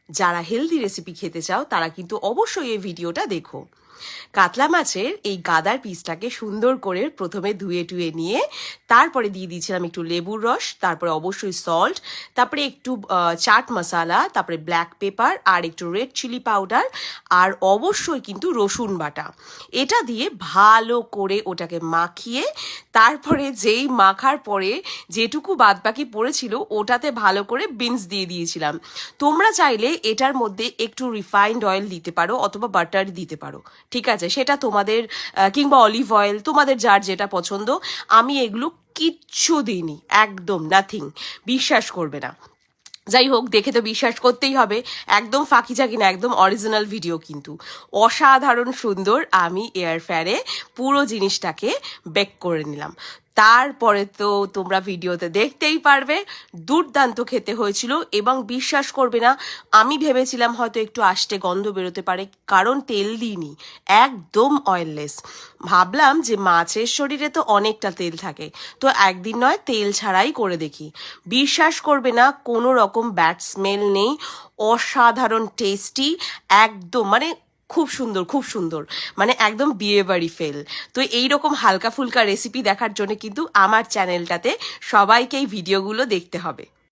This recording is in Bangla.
যারা হেলদি রেসিপি খেতে চাও তারা কিন্তু অবশ্যই এই ভিডিওটা দেখো। কাতলা মাছের এই গাদার পিসটাকে সুন্দর করে প্রথমে ধুয়ে টুয়ে নিয়ে তারপরে দিয়ে দিয়েছিলাম একটু লেবুর রস, তারপরে অবশ্যই সল্ট, তারপরে একটু চাট মশলা, তারপরে ব্ল্যাক পেপার আর একটু রেড চিলি পাউডার, আর অবশ্যই কিন্তু রসুন বাটা। এটা দিয়ে ভালো করে ওটাকে মাখিয়ে তারপরে যেই মাখার পরে যেটুকু বাদবাকি পড়েছিল ওটাতে ভালো করে বিনস দিয়ে দিয়েছিলাম। তোমরা চাইলে এটার মধ্যে একটু রিফাইন্ড অয়েল দিতে পারো অথবা বাটার দিতে পারো, ঠিক আছে, সেটা তোমাদের, কিংবা অলিভ অয়েল, তোমাদের যার যেটা পছন্দ। আমি এগুলো কিচ্ছু দিইনি, একদম নাথিং, বিশ্বাস করবে না। যাই হোক, দেখে তো বিশ্বাস করতেই হবে, একদম ফাঁকি ঝাঁকি না, একদম অরিজিনাল ভিডিও কিন্তু। অসাধারণ সুন্দর আমি এয়ার ফ্রায়ারে পুরো জিনিসটাকে বেক করে নিলাম। তারপরে তো তোমরা ভিডিওতে দেখতেই পারবে, দুর্দান্ত খেতে হয়েছিল। এবং বিশ্বাস করবে না, আমি ভেবেছিলাম হয়তো একটু আষ্টে গন্ধ বেরোতে পারে, কারণ তেল দিইনি, একদম অয়েললেস। ভাবলাম যে মাছের শরীরে তো অনেকটা তেল থাকে, তো একদিন নয় তেল ছাড়াই করে দেখি। বিশ্বাস করবে না, কোনো রকম ব্যাড স্মেল নেই, অসাধারণ টেস্টি, একদম মানে খুব সুন্দর, খুব সুন্দর, মানে একদম বিয়ে বাড়ি ফেল। তো এইরকম হালকা ফুলকা রেসিপি দেখার জন্য কিন্তু আমার চ্যানেলটাতে সবাইকে এই ভিডিওগুলো দেখতে হবে।